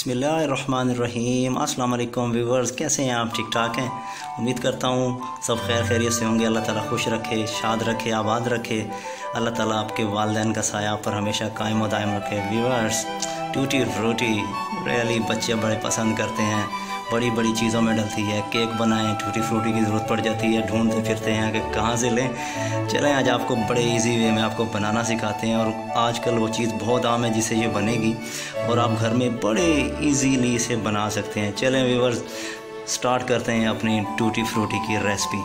बिस्मिल्लाहिर्रहमानिर्रहीम। अस्सलाम वालेकुम व्यूवर्स, कैसे हैं आप? ठीक ठाक हैं? उम्मीद करता हूँ सब खैर खैरियत से होंगे। अल्लाह ताला खुश रखे, शाद रखे, आबाद रखे। अल्लाह ताला आपके वालिदैन का साया आप पर हमेशा कायम व दायम रखे। व्यूवर्स, टूटी फ्रूटी रियली बच्चे बड़े पसंद करते हैं, बड़ी बड़ी चीज़ों में डलती है। केक बनाएं, टूटी फ्रूटी की ज़रूरत पड़ जाती है, ढूंढते फिरते हैं कि कहाँ से लें। चलें, आज आपको बड़े इजी वे में आपको बनाना सिखाते हैं। और आजकल वो चीज़ बहुत आम है जिससे ये बनेगी और आप घर में बड़े इजीली इसे बना सकते हैं। चलें व्यूअर्स, स्टार्ट करते हैं अपनी टूटी फ्रूटी की रेसिपी।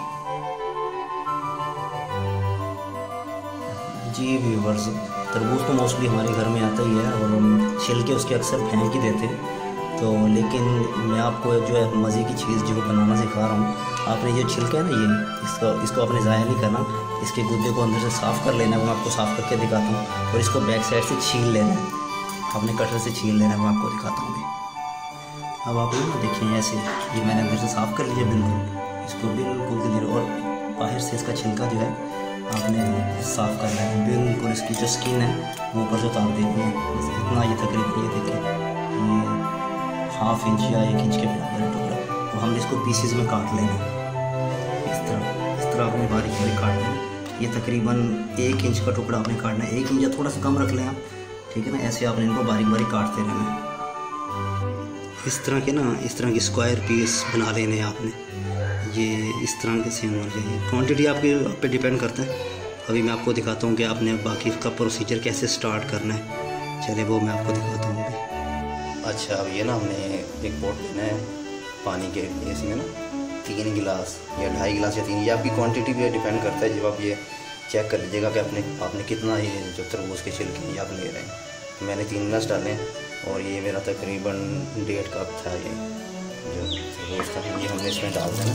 जी व्यूअर्स, तरबूज तो मोस्टली हमारे घर में आता ही है और हम छिलके उसके अक्सर फेंक ही देते हैं। तो लेकिन मैं आपको जो है मज़े की चीज़ जो बनाना सिखा रहा हूँ। आपने जो छिलका है ना, इसको आपने ज़ाया नहीं करना। इसके गुद्दे को अंदर से साफ़ कर लेना है, वो मैं आपको साफ़ करके दिखाता हूँ। और इसको बैक साइड से छील लेना है, आपने कटर से छील लेना है, मैं आपको दिखाता हूँ। अब आप ये देखिए, ऐसे ये मैंने अंदर से साफ़ कर लिया बिल्कुल, इसको बिल्कुल क्लियर। और बाहर से इसका छिलका जो है आपने साफ़ करना है बिल्कुल। इसकी जो स्किन है वो ऊपर से उतार देनी है, बस इतना। ये तकरीबन ये देखिए, ये हाफ इंच या 1 इंच के बराबर है टुकड़ा। तो हम इसको पीसेस में काट लेंगे इस तरह आपने बारीक बारीक काट लेना। ये तकरीबन 1 इंच का टुकड़ा आपने काटना है, 1 इंच या थोड़ा सा कम रख लें आप, ठीक है ना। ऐसे आपने इनको बारीक बारीक काटते रहना है। इस तरह की स्क्वायर पीस बना लेने हैं आपने। ये इस तरह के सेम होना चाहिए। क्वांटिटी आपके आप पे डिपेंड करता है। अभी मैं आपको दिखाता हूँ कि आपने बाकी का प्रोसीजर कैसे स्टार्ट करना है। चलिए वो मैं आपको दिखाता हूँ अभी। अच्छा, अब ये ना हमने एक बोट लेना है पानी के, इसमें ना 3 गिलास या 2.5 गिलास या 3, ये आपकी क्वांटिटी पे डिपेंड करता है। जब आप ये चेक कर लीजिएगा कि आपने कितना ये जो तरबूज के छिलके ये आप ले रहे हैं। तो मैंने 3 गिलास डाले और ये मेरा तकरीबन 1.5 कप था ये जो तरबूज था। ये हमने इसमें डाल देना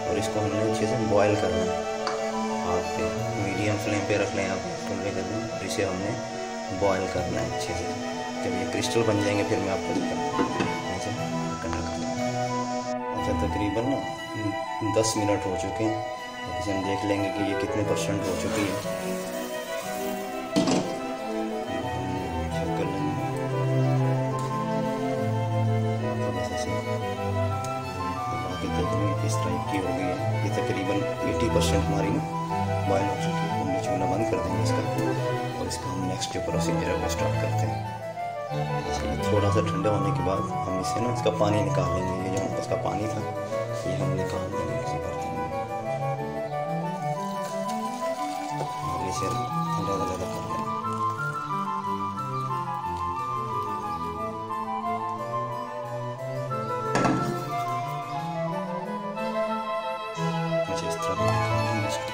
और इसको हमने अच्छे से बॉयल करना है। आप मीडियम फ्लेम पे रख लें, आप फुल में कर लें। इसे हमने बॉयल करना है अच्छे से। जब ये क्रिस्टल बन जाएंगे फिर मैं आपको दिखाता हूँ। अच्छा, तकरीबन ना 10 मिनट हो चुके हैं। अब इसे हम देख लेंगे कि ये कितने % हो चुकी है। चेक कर लेंगे, बाकी देख लेंगे किस टाइप की हो गई है। ये तकरीबन 80% हमारी ना बॉयल हो चुकी है। हम चूल्हा बंद कर देंगे इसका और इसका हम नेक्स्ट जो प्रोसीजर है वो स्टार्ट करते हैं। थोड़ा सा ठंडा होने के बाद हम इसे ना इसका पानी निकाल लेंगे। ये जो इसका पानी था ये हम निकाल देंगे किसी बर्तन में और इसे ज़्यादा कर लेंगे। इस तरह निकालेंगे इसको।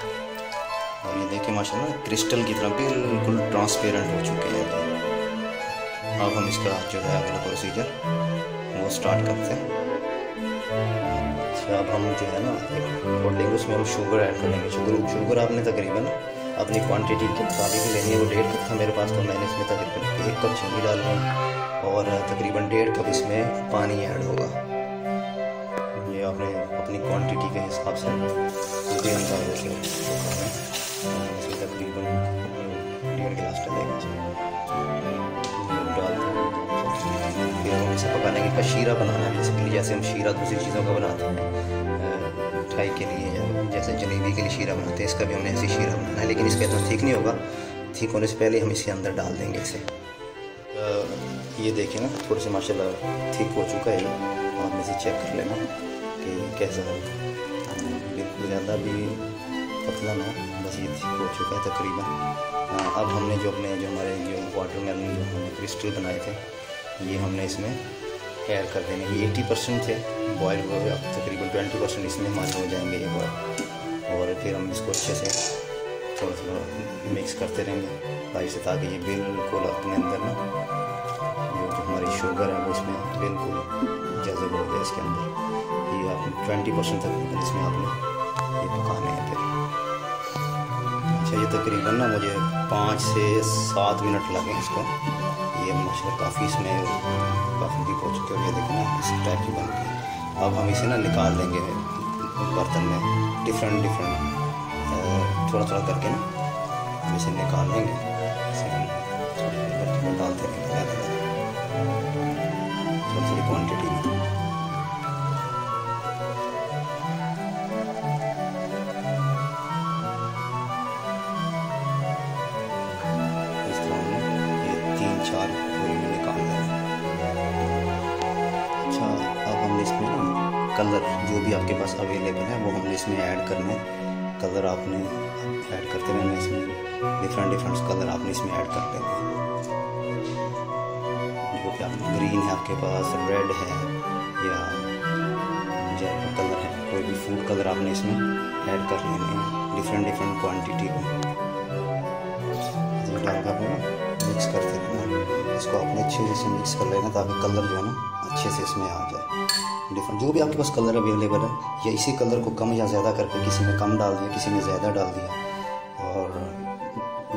और ये देखिए माशाल्लाह क्रिस्टल की तरह बिल्कुल ट्रांसपेरेंट हो चुके हैं। अब हम इसका जो है अगला प्रोसीजर वो स्टार्ट करते हैं। अच्छा, अब हम जो है ना एक लेंगे, उसमें हम शुगर ऐड कर लेंगे। शुगर आपने तकरीबन अपनी क्वांटिटी के मुताबिक लेनी है। वो 1.5 कप था मेरे पास, तो मैंने इसमें तकरीबन 1 कप चीनी डाल रहा और तकरीबन 1.5 कप इसमें पानी ऐड होगा। ये आपने अपनी क्वांटिटी के हिसाब से उसके अंदाजे से इसमें तकरीबन 1.5 गिलास डलेगा इसमें। फिर हम इसे पकाने का शीरा बनाना है बेसिकली, जैसे हम शीरा दूसरी चीज़ों का बनाते हैं, मिठाई के लिए या जैसे जलेबी के लिए शीरा बनाते हैं। इसका भी हमने ऐसे शीरा बनाना है, लेकिन इसका इतना ठीक नहीं होगा। ठीक होने से पहले हम इसके अंदर डाल देंगे इसे। ये देखें ना, थोड़े से माशाल्लाह ठीक हो चुका है। आप इसे चेक कर लेना कि कैसा है, बिल्कुल ज़्यादा भी पतला ना, बस ये ठीक हो चुका है तकरीबन। अब हमने जो हमारे वाटरमेलन जो हमने क्रिस्टल बनाए थे ये हमने इसमें ऐड कर देंगे। ये 80% थे बॉयल हुए हुए, अब तकरीबन 20% इसमें हमारे हो जाएंगे ये बॉयल। और फिर हम इसको अच्छे से थोड़ा मिक्स करते रहेंगे ताकि से, ताकि ये बिल्कुल अपने अंदर ना जो हमारी शुगर है वो इसमें बिल्कुल जज़ब हो गया इसके अंदर। ये आपने 20% तक इसमें आपने ये पकाने हैं। फिर अच्छा, ये तकरीबन ना मुझे 5 से 7 मिनट लगे इसको। ये माशाल्लाह काफ़ी इसमें काफ़ी डीप हो चुके हैं। ये देखना इस टाइप की बन गई। अब हम इसे ना निकाल लेंगे बर्तन में, डिफरेंट थोड़ा थोड़ा करके ना हम इसे निकाल लेंगे। इसे हम बर्तन में डालते रहेंगे, थोड़ा सा कलर जो भी आपके पास अवेलेबल है वो हमने इसमें ऐड करना है। कलर आपने ऐड करते रहना है इसमें, डिफरेंट कलर आपने इसमें ऐड कर लेना है। जो कि आप ग्रीन है आपके पास, रेड है या जैसा कलर है, कोई भी फूड कलर आपने इसमें ऐड कर लेने हैं डिफरेंट क्वांटिटी में। मिक्स करते रहना, इसको आपने अच्छे से मिक्स कर लेना ताकि कलर जो है ना अच्छे से इसमें आ जाए। डिफरेंट जो भी आपके पास कलर अवेलेबल है, या इसी कलर को कम या ज़्यादा करके किसी में कम डाल दिया, किसी में ज़्यादा डाल दिया, और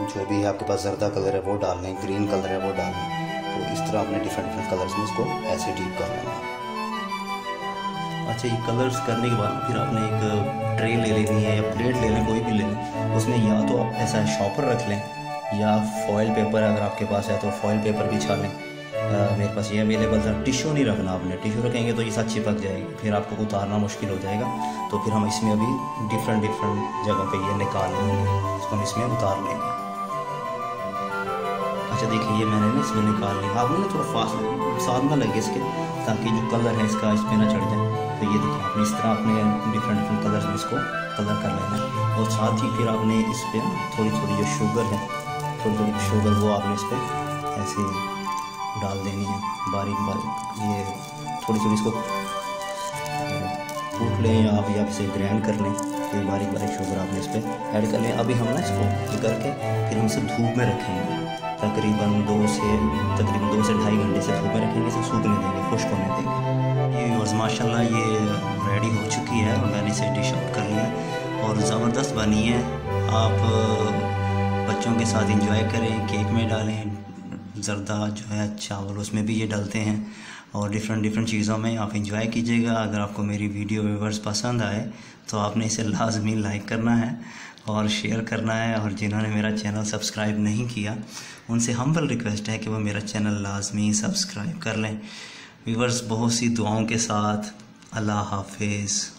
जो भी है आपके पास जर्दा कलर है वो डाल लें, ग्रीन कलर है वो डाल लें। तो इस तरह आपने डिफरेंट कलर्स में इसको ऐसे डीप कर लेना है। अच्छा, ये कलर्स करने के बाद फिर आपने एक ट्रे ले लेनी है या प्लेट ले लें, कोई भी ले लें। उसमें या तो आप ऐसा शॉपर रख लें या फॉइल पेपर अगर आपके पास है तो फॉइल पेपर बिछा लें। मेरे पास ये अवेलेबल था। टिश्यू नहीं रखना आपने, टिश्यू रखेंगे तो ये साथ चिपक जाएगी, फिर आपको उतारना मुश्किल हो जाएगा। तो फिर हम इसमें अभी डिफरेंट जगह पे ये निकाल लेंगे, इसको हम इसमें उतार लेंगे। अच्छा देखिए, ये मैंने ना इसमें निकाल लिया। आपने ना थोड़ा फास्ट साथ ना लगे इसके, ताकि जो कलर है इसका इस पर ना चढ़ जाए। तो ये देखिए, आपने इस तरह आपने डिफरेंट कलर्स में इसको कलर कर लेना है। और साथ ही फिर आपने इस पर थोड़ी जो शुगर है, थोड़ी शुगर वो आपने इस पर ऐसे डाल देनी है बारीक। ये थोड़ी इसको कूट लें या आप इसे ग्राइंड कर लें। फिर बारीक शुगर आपने इस पर ऐड कर लें। अभी हम ना इसको ये करके फिर हम इसे धूप में रखेंगे, तकरीबन 2 से 2.5 घंटे से धूप में रखेंगे। इसे सूखने देंगे, खुश्क होने देंगे। ये और माशाल्लाह ये रेडी हो चुकी है और मैंने इसे डिश आउट कर लिया और ज़बरदस्त बनी है। आप बच्चों के साथ एंजॉय करें, केक में डालें, जर्दा जो है चावल उसमें भी ये डालते हैं, और डिफरेंट चीज़ों में आप एंजॉय कीजिएगा। अगर आपको मेरी वीडियो व्यूअर्स पसंद आए तो आपने इसे लाजमी लाइक करना है और शेयर करना है, और जिन्होंने मेरा चैनल सब्सक्राइब नहीं किया उनसे हम्बल रिक्वेस्ट है कि वो मेरा चैनल लाजमी सब्सक्राइब कर लें। व्यूअर्स, बहुत सी दुआओं के साथ, अल्लाह हाफिज़।